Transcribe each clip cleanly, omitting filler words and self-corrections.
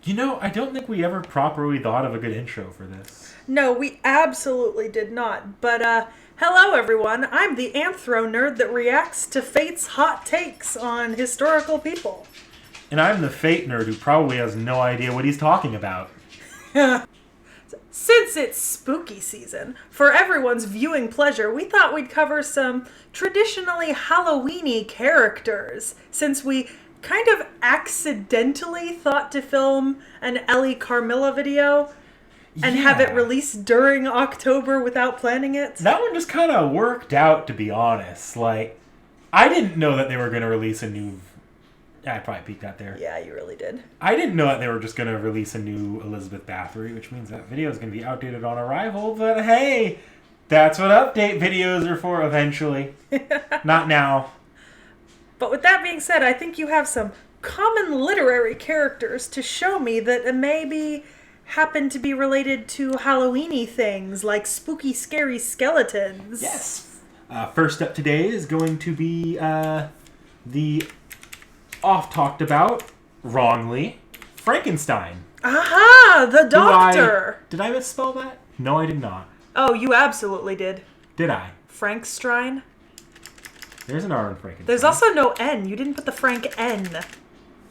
I don't think we ever properly thought of a good intro for this. No, we absolutely did not. But, hello everyone. I'm the Anthro nerd that reacts to Fate's hot takes on historical people. And I'm the Fate nerd who probably has no idea what he's talking about. Since it's spooky season, for everyone's viewing pleasure, we thought we'd cover some traditionally Halloween-y characters, since we kind of accidentally thought to film an Ellie Carmilla video and have it released during October without planning it. That one just kind of worked out, to be honest. I didn't know that they were going to release a new... I probably peeked out there. Yeah, you really did. I didn't know that they were just going to release a new Elizabeth Bathory, which means that video is going to be outdated on arrival. But hey, that's what update videos are for eventually. Not now. But with that being said, I think you have some common literary characters to show me that maybe happen to be related to Halloween-y things, like spooky, scary skeletons. Yes. First up today is going to be the oft-talked about, wrongly, Frankenstein. Aha! The doctor! Did I misspell that? No, I did not. Oh, you absolutely did. Did I? Frankstein? There's an R in Frankenstein. There's also no N. You didn't put the Frank N.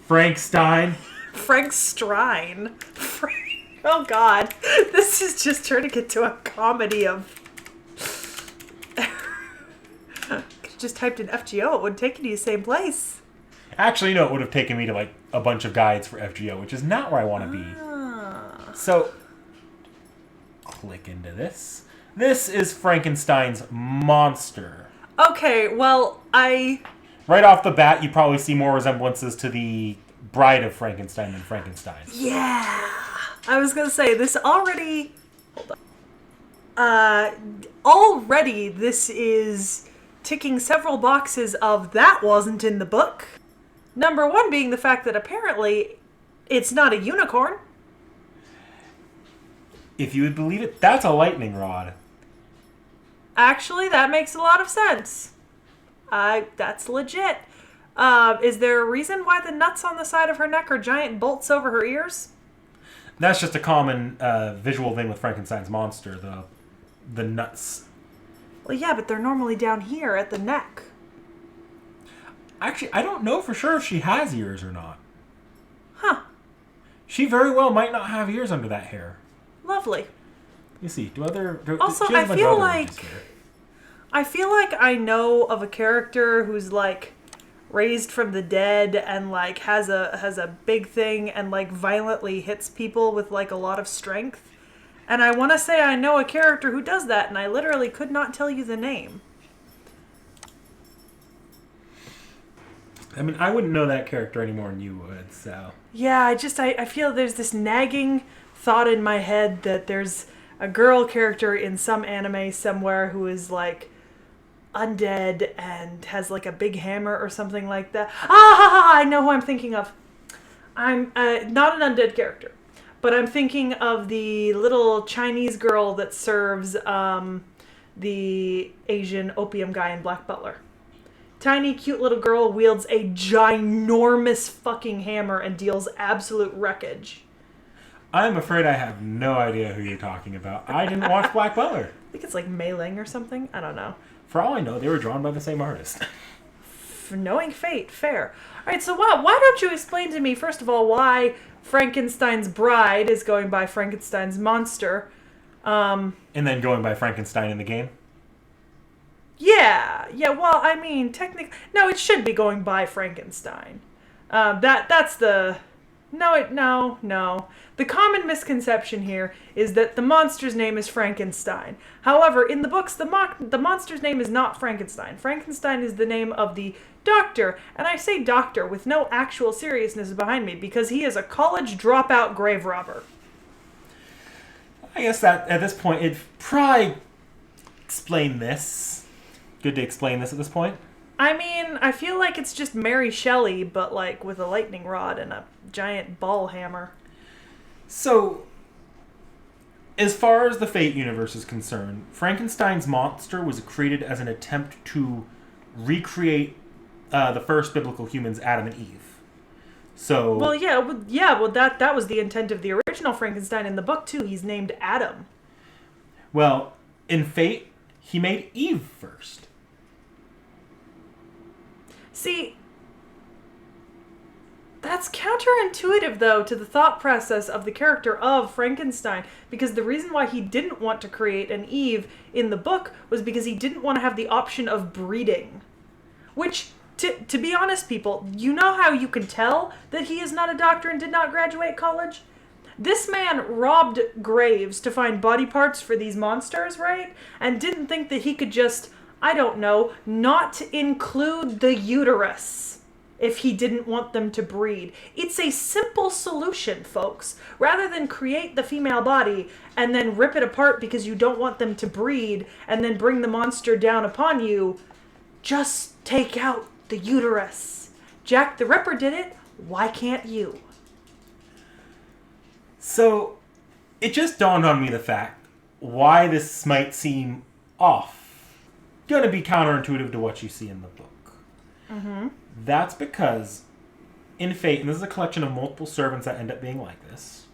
Frankstein. Frankstein. Oh, God. This is just turning into a comedy of... Just typed in FGO. It would take you to the same place. Actually, no, it would have taken me to, a bunch of guides for FGO, which is not where I want to be. So, click into this. This is Frankenstein's monster. Okay, well, Right off the bat, you probably see more resemblances to the Bride of Frankenstein than Frankenstein. Yeah! I was gonna say, this already... Hold on. Already, this is ticking several boxes of that wasn't in the book. Number one being the fact that apparently it's not a unicorn. If you would believe it, that's a lightning rod. Actually, that makes a lot of sense. That's legit. Is there a reason why the nuts on the side of her neck are giant bolts over her ears? That's just a common visual thing with Frankenstein's monster, the nuts. Well, yeah, but they're normally down here at the neck. Actually, I don't know for sure if she has ears or not. Huh. She very well might not have ears under that hair. Lovely. You see, Also, I feel like I know of a character who's raised from the dead and has a big thing and violently hits people with a lot of strength. And I want to say I know a character who does that, and I literally could not tell you the name. I mean, I wouldn't know that character any more than you would, so... Yeah, I feel there's this nagging thought in my head that there's a girl character in some anime somewhere who is undead and has a big hammer or something like that. I know who I'm thinking of. I'm not an undead character, but I'm thinking of the little Chinese girl that serves the Asian opium guy in Black Butler. Tiny, cute little girl wields a ginormous fucking hammer and deals absolute wreckage. I'm afraid I have no idea who you're talking about. I didn't watch Black Butler. I think it's Mei Ling or something. I don't know. For all I know, they were drawn by the same artist. Knowing fate, fair. All right, so why don't you explain to me, first of all, why Frankenstein's bride is going by Frankenstein's monster? And then going by Frankenstein in the game? Yeah, well, I mean, technically... No, it should be going by Frankenstein. That's the... No. The common misconception here is that the monster's name is Frankenstein. However, in the books, the monster's name is not Frankenstein. Frankenstein is the name of the doctor, and I say doctor with no actual seriousness behind me because he is a college dropout grave robber. I guess that, at this point, it'd probably explain this. Good to explain this at this point. I mean, I feel like it's just Mary Shelley, but with a lightning rod and a giant ball hammer. So, as far as the Fate universe is concerned, Frankenstein's monster was created as an attempt to recreate the first biblical humans, Adam and Eve. So Well, well, that was the intent of the original Frankenstein in the book too. He's named Adam. well, in Fate, he made Eve first. See, that's counterintuitive, though, to the thought process of the character of Frankenstein, because the reason why he didn't want to create an Eve in the book was because he didn't want to have the option of breeding. Which, to be honest, people, you know how you can tell that he is not a doctor and did not graduate college? This man robbed graves to find body parts for these monsters, right? And didn't think that he could just, I don't know, not include the uterus if he didn't want them to breed. It's a simple solution, folks. Rather than create the female body and then rip it apart because you don't want them to breed and then bring the monster down upon you, just take out the uterus. Jack the Ripper did it. Why can't you? So, it just dawned on me the fact why this might seem off. Going to be counterintuitive to what you see in the book. Mm-hmm. That's because in Fate, and this is a collection of multiple servants that end up being like this,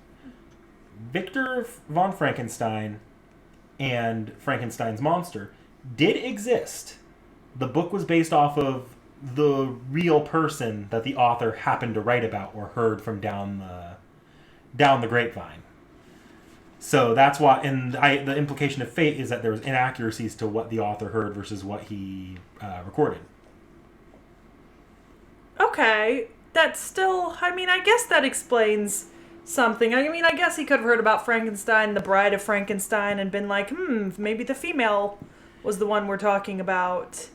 Victor von Frankenstein and Frankenstein's monster did exist. The book was based off of the real person that the author happened to write about or heard from down the grapevine. So that's why, and the implication of Fate is that there was inaccuracies to what the author heard versus what he recorded. Okay, that's still, I mean, I guess that explains something. I mean, I guess he could have heard about Frankenstein, the Bride of Frankenstein, and been like, maybe the female was the one we're talking about.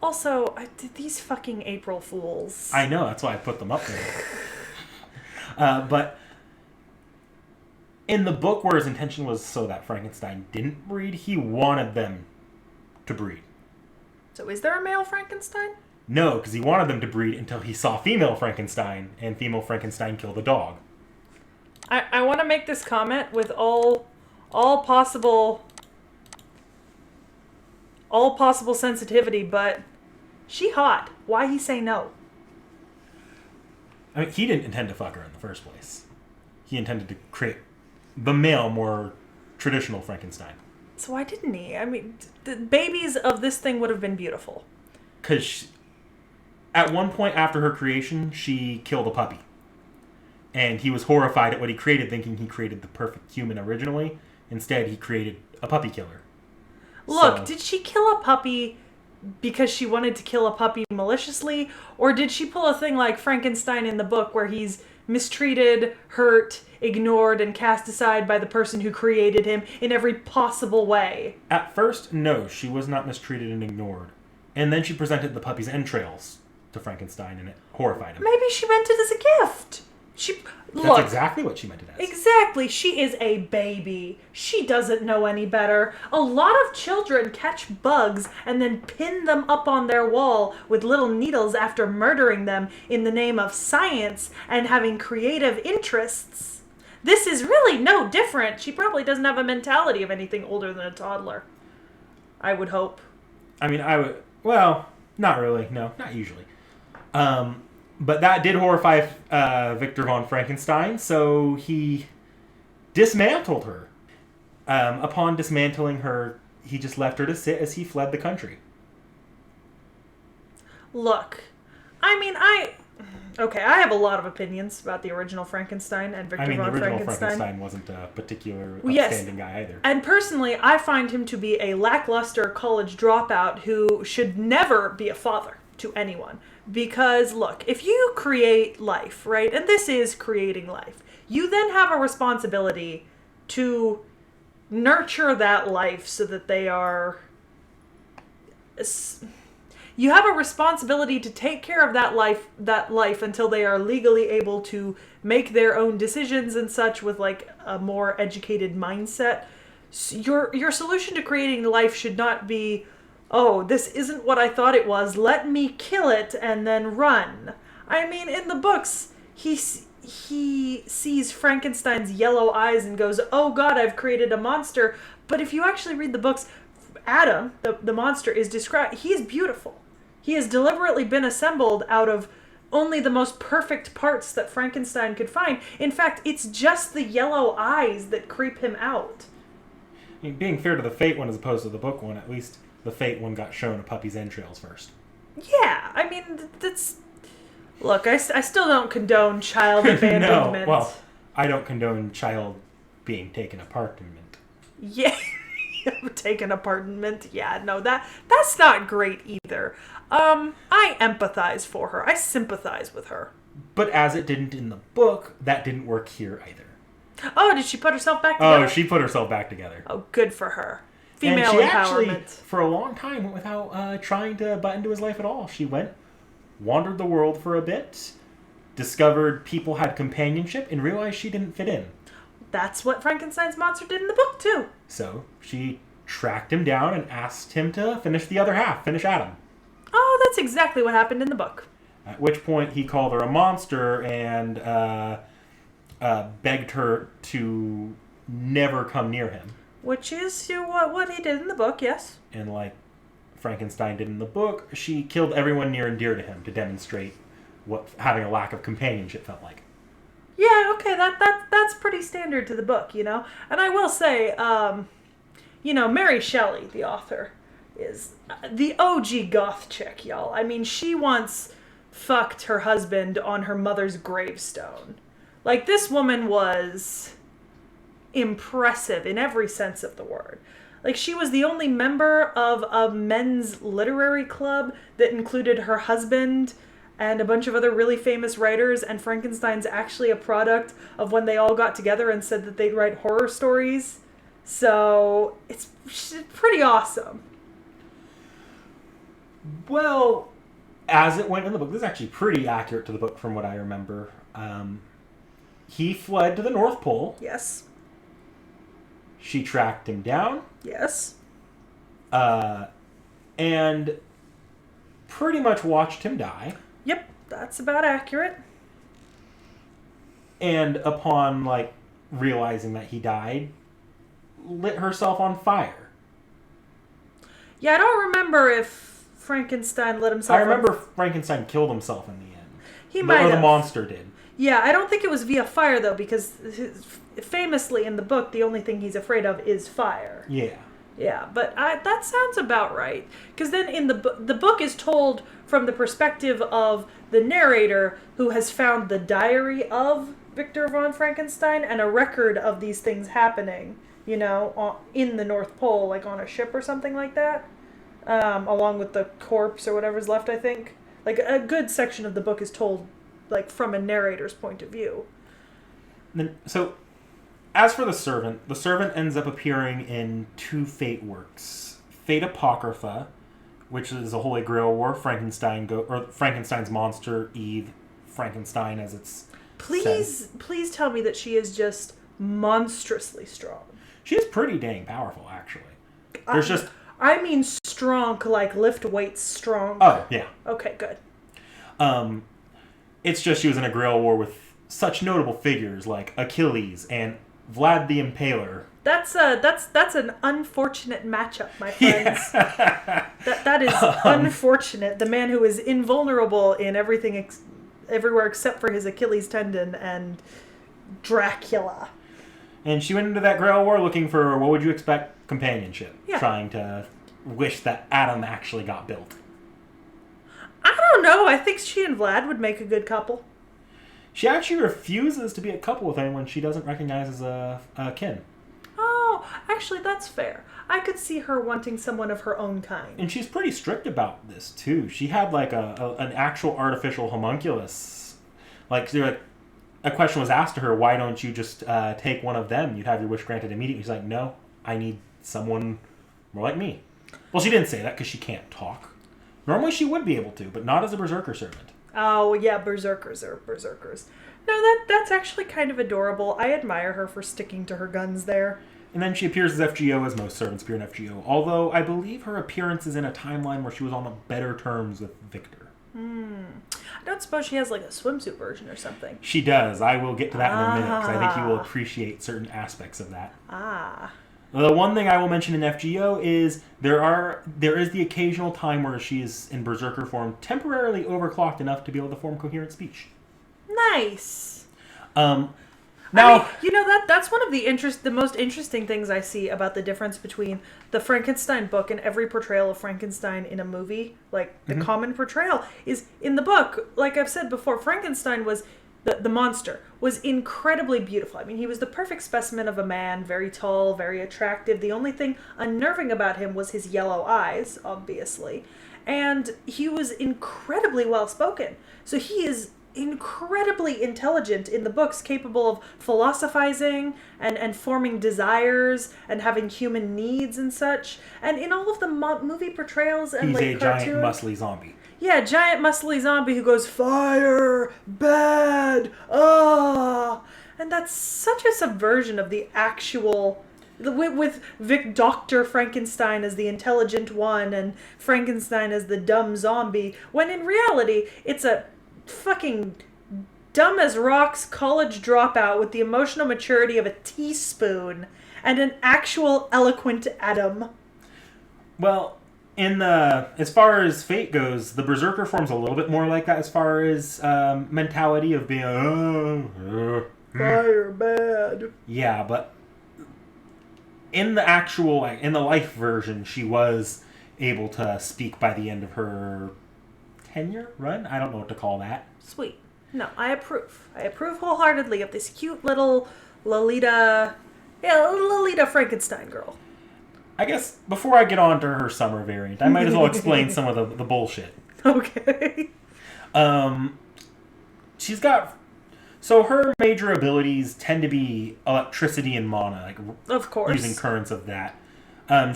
Also, these fucking April Fools. I know, that's why I put them up there. But in the book where his intention was so that Frankenstein didn't breed, he wanted them to breed. So is there a male Frankenstein? No, because he wanted them to breed until he saw female Frankenstein, and female Frankenstein killed the dog. I want to make this comment with all possible sensitivity, but she hot. Why he say no? I mean, he didn't intend to fuck her in the first place. He intended to create the male, more traditional Frankenstein. So why didn't he? I mean, the babies of this thing would have been beautiful. Because at one point after her creation, she killed a puppy. And he was horrified at what he created, thinking he created the perfect human originally. Instead, he created a puppy killer. Look, did she kill a puppy because she wanted to kill a puppy maliciously? Or did she pull a thing like Frankenstein in the book where he's mistreated, hurt, ignored, and cast aside by the person who created him in every possible way? At first, no, she was not mistreated and ignored. And then she presented the puppy's entrails to Frankenstein, and it horrified him. Maybe she meant it as a gift. That's exactly what she meant it as. Exactly. She is a baby. She doesn't know any better. A lot of children catch bugs and then pin them up on their wall with little needles after murdering them in the name of science and having creative interests. This is really no different. She probably doesn't have a mentality of anything older than a toddler. I would hope. I mean, I would... Well, not really. No, not usually. But that did horrify Victor von Frankenstein, so he dismantled her. Upon dismantling her, he just left her to sit as he fled the country. Look, I mean, I have a lot of opinions about the original Frankenstein and Victor von Frankenstein. The original Frankenstein wasn't a particular upstanding guy either. And personally, I find him to be a lackluster college dropout who should never be a father to anyone. Because, look, if you create life, right, and this is creating life, you then have a responsibility to nurture that life so that they are... You have a responsibility to take care of that life until they are legally able to make their own decisions and such with, like, a more educated mindset. Your solution to creating life should not be... oh, this isn't what I thought it was, let me kill it and then run. I mean, in the books, he sees Frankenstein's yellow eyes and goes, oh god, I've created a monster. But if you actually read the books, Adam, the monster, is described, he is beautiful. He has deliberately been assembled out of only the most perfect parts that Frankenstein could find. In fact, it's just the yellow eyes that creep him out. I mean, being fair to the Fate one as opposed to the book one, at least the Fate one got shown a puppy's entrails first. Yeah, I mean, that's... Look, I still don't condone child abandonment. No, well, I don't condone child being taken apartment. Yeah, taken apartment. Yeah, no, that's not great either. I empathize for her. I sympathize with her. But as it didn't in the book, that didn't work here either. Oh, did she put herself back together? Oh, she put herself back together. Oh, good for her. Female and she empowerment. actually, for a long time, went without trying to butt into his life at all. She went, wandered the world for a bit, discovered people had companionship, and realized she didn't fit in. That's what Frankenstein's monster did in the book, too. So she tracked him down and asked him to finish the other half, finish Adam. Oh, that's exactly what happened in the book. At which point he called her a monster and begged her to never come near him. Which is what he did in the book, yes. And like Frankenstein did in the book, she killed everyone near and dear to him to demonstrate what having a lack of companionship felt like. Yeah, okay, that's pretty standard to the book, you know? And I will say, Mary Shelley, the author, is the OG goth chick, y'all. I mean, she once fucked her husband on her mother's gravestone. Like, this woman was impressive in every sense of the word. Like, she was the only member of a men's literary club that included her husband and a bunch of other really famous writers, and Frankenstein's actually a product of when they all got together and said that they'd write horror stories. So, it's pretty awesome. Well, as it went in the book, this is actually pretty accurate to the book from what I remember. He fled to the North Pole. Yes. She tracked him down. Yes. And pretty much watched him die. Yep, that's about accurate. And upon, realizing that he died, lit herself on fire. Yeah, I don't remember if Frankenstein lit himself I remember Frankenstein killed himself in the end. He might have. Or the monster did. Yeah, I don't think it was via fire, though, because famously in the book, the only thing he's afraid of is fire. Yeah. Yeah, but that sounds about right. Because then in the book is told from the perspective of the narrator who has found the diary of Victor von Frankenstein and a record of these things happening, in the North Pole, like on a ship or something like that, along with the corpse or whatever's left, I think. Like, a good section of the book is told, from a narrator's point of view. So, as for the servant ends up appearing in 2 Fate works. Fate Apocrypha, which is a Holy Grail war, Frankenstein's monster, Eve, Frankenstein as it's Please tell me that she is just monstrously strong. She is pretty dang powerful, actually. There's I mean strong, like lift weights strong. Oh, yeah. Okay, good. It's just she was in a Grail war with such notable figures like Achilles and Vlad the Impaler. That's an unfortunate matchup, my friends. Yeah. That is unfortunate. The man who is invulnerable in everything, everywhere except for his Achilles tendon and Dracula. And she went into that Grail war looking for, what would you expect, companionship. Yeah. Trying to wish that Adam actually got built. I don't know. I think she and Vlad would make a good couple. She actually refuses to be a couple with anyone she doesn't recognize as a kin. Oh, actually, that's fair. I could see her wanting someone of her own kind. And she's pretty strict about this, too. She had, an actual artificial homunculus. A question was asked to her, why don't you just take one of them? You'd have your wish granted immediately. She's like, no, I need someone more like me. Well, she didn't say that because she can't talk. Normally she would be able to, but not as a berserker servant. Oh, yeah, berserkers are berserkers. No, that's actually kind of adorable. I admire her for sticking to her guns there. And then she appears as FGO, as most servants appear in FGO. Although, I believe her appearance is in a timeline where she was on better terms with Victor. I don't suppose she has, a swimsuit version or something. She does. I will get to that in a minute, because I think you will appreciate certain aspects of that. The one thing I will mention in FGO is there is the occasional time where she is in berserker form, temporarily overclocked enough to be able to form coherent speech. Nice. Now, that's one of the most interesting things I see about the difference between the Frankenstein book and every portrayal of Frankenstein in a movie. Like, the common portrayal is, in the book, like I've said before, Frankenstein was, the monster, was incredibly beautiful. I mean, he was the perfect specimen of a man, very tall, very attractive. The only thing unnerving about him was his yellow eyes, obviously. And he was incredibly well-spoken. So he is incredibly intelligent in the books, capable of philosophizing and forming desires and having human needs and such. And in all of the movie portrayals and he's a cartoon, giant muscly zombie. Yeah, giant muscly zombie who goes, fire, bad, ah. And that's such a subversion of the actual, with Dr. Frankenstein as the intelligent one and Frankenstein as the dumb zombie, when in reality, it's a fucking dumb as rocks college dropout with the emotional maturity of a teaspoon and an actual eloquent atom. Well, as far as fate goes, the berserker form's a little bit more like that as far as mentality of being fire bad. Yeah, but in the actual, in the life version, she was able to speak by the end of her tenure run. I don't know what to call that. Sweet. No, I approve. I approve wholeheartedly of this cute little Lolita Frankenstein girl. I guess before I get on to her summer variant, I might as well explain some of the bullshit. Okay. She's got... So her major abilities tend to be electricity and mana. Like, of course. Using currents of that.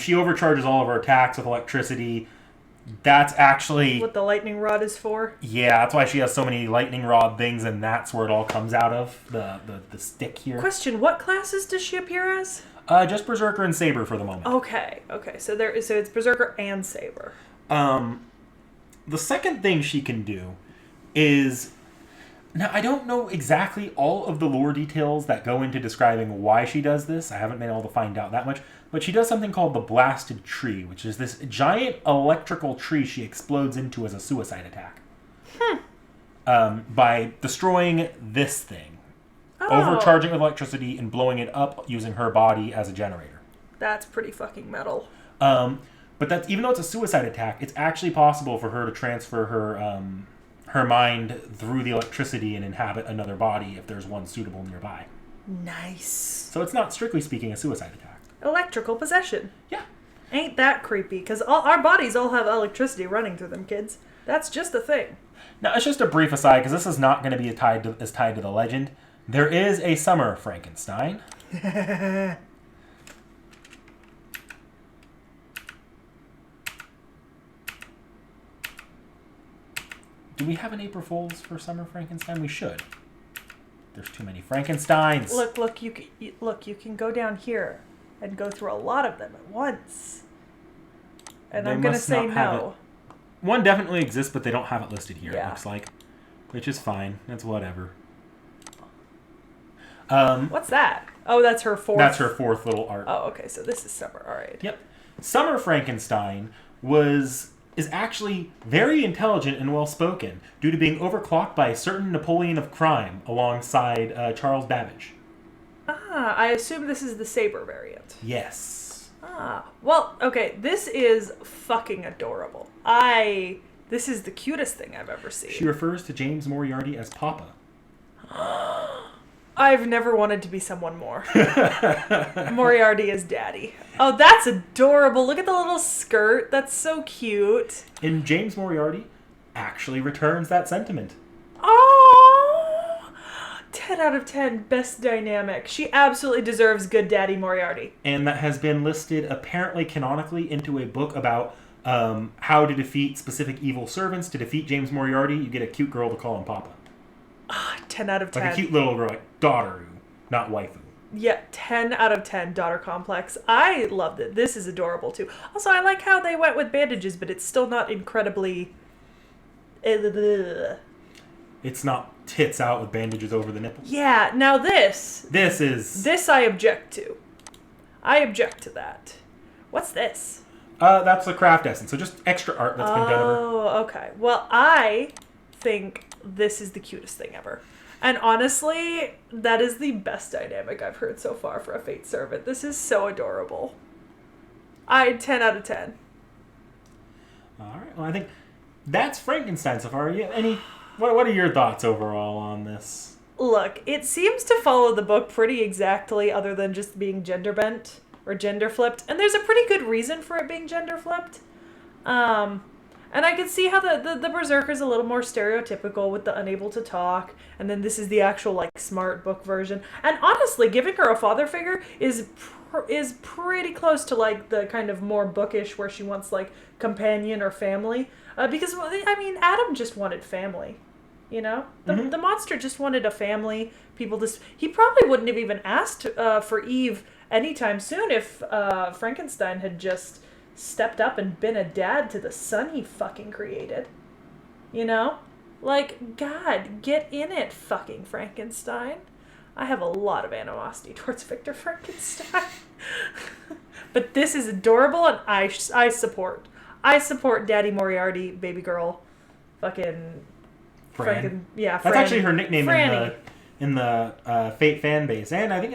She overcharges all of her attacks with electricity. That's actually... what the lightning rod is for? Yeah, that's why she has so many lightning rod things, and that's where it all comes out of, the stick here. Question, what classes does she appear as? Just Berserker and Saber for the moment. Okay. So it's Berserker and Saber. The second thing she can do is... Now, I don't know exactly all of the lore details that go into describing why she does this. I haven't been able to find out that much. But she does something called the Blasted Tree, which is this giant electrical tree she explodes into as a suicide attack. By destroying this thing. Overcharging with electricity and blowing it up using her body as a generator. That's pretty fucking metal. But that's, even though it's a suicide attack, it's actually possible for her to transfer her mind through the electricity and inhabit another body if there's one suitable nearby. Nice. So it's not, strictly speaking, a suicide attack. Electrical possession. Yeah. Ain't that creepy, because our bodies all have electricity running through them, kids. That's just a thing. Now, it's just a brief aside, because this is not going to be tied to the legend. There is a summer Frankenstein. Do we have an April Fool's for Summer Frankenstein? We should. There's too many Frankensteins. Look, you can go down here and go through a lot of them at once. And I'm going to say no. One definitely exists, but they don't have it listed here, yeah. It looks like. Which is fine. That's whatever. What's that? Oh, that's her fourth. That's her fourth little art. Oh, okay. So this is Summer. All right. Yep. Summer Frankenstein is actually very intelligent and well-spoken due to being overclocked by a certain Napoleon of crime alongside Charles Babbage. Ah, I assume this is the Saber variant. Yes. Ah, well, okay, this is fucking adorable. This is the cutest thing I've ever seen. She refers to James Moriarty as Papa. I've never wanted to be someone more. Moriarty is daddy. Oh, that's adorable. Look at the little skirt. That's so cute. And James Moriarty actually returns that sentiment. Oh, 10 out of 10. Best dynamic. She absolutely deserves good daddy Moriarty. And that has been listed apparently canonically into a book about how to defeat specific evil servants. To defeat James Moriarty, you get a cute girl to call him Papa. 10 out of 10. Like a cute little girl, like daughter, not waifu. Yeah, 10 out of 10 daughter complex. I loved it. This is adorable too. Also, I like how they went with bandages, but it's still not incredibly... It's not tits out with bandages over the nipples. Yeah, now this is... This I object to. I object to that. What's this? That's the craft essence. So just extra art that's been done over. Oh, okay. Well, I think this is the cutest thing ever. And honestly, that is the best dynamic I've heard so far for a Fate Servant. This is so adorable. 10 out of 10. All right. Well, I think that's Frankenstein so far. What are your thoughts overall on this? Look, it seems to follow the book pretty exactly, other than just being gender bent or gender flipped. And there's a pretty good reason for it being gender flipped. And I could see how the Berserker's a little more stereotypical with the unable to talk. And then this is the actual, like, smart book version. And honestly, giving her a father figure is pretty close to, like, the kind of more bookish where she wants, like, companion or family. Because, I mean, Adam just wanted family. You know? The monster just wanted a family. He probably wouldn't have even asked for Eve anytime soon if Frankenstein had just stepped up and been a dad to the son he fucking created. You know? Like, God, get in it, fucking Frankenstein. I have a lot of animosity towards Victor Frankenstein. But this is adorable, and I support. I support Daddy Moriarty, baby girl, fucking... Fran. That's actually her nickname Franny. in the Fate fan base, and I think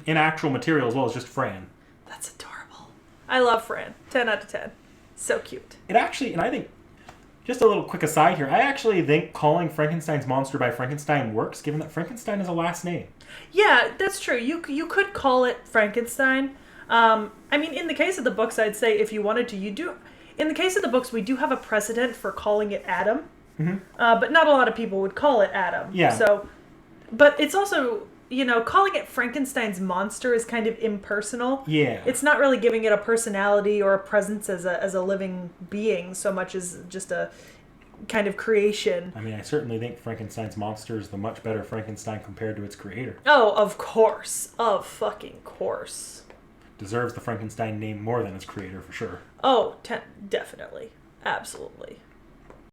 in actual material as well, is just Fran. That's adorable. I love Fran. 10 out of 10. So cute. It actually, and I think, just a little quick aside here, I actually think calling Frankenstein's monster by Frankenstein works, given that Frankenstein is a last name. Yeah, that's true. You could call it Frankenstein. I mean, in the case of the books, I'd say if you wanted to, you do. In the case of the books, we do have a precedent for calling it Adam. But not a lot of people would call it Adam. Yeah. So, but it's also, you know, calling it Frankenstein's monster is kind of impersonal. Yeah. It's not really giving it a personality or a presence as a living being so much as just a kind of creation. I mean, I certainly think Frankenstein's monster is the much better Frankenstein compared to its creator. Oh, of course. Of fucking course. Deserves the Frankenstein name more than its creator, for sure. Oh, definitely. Absolutely.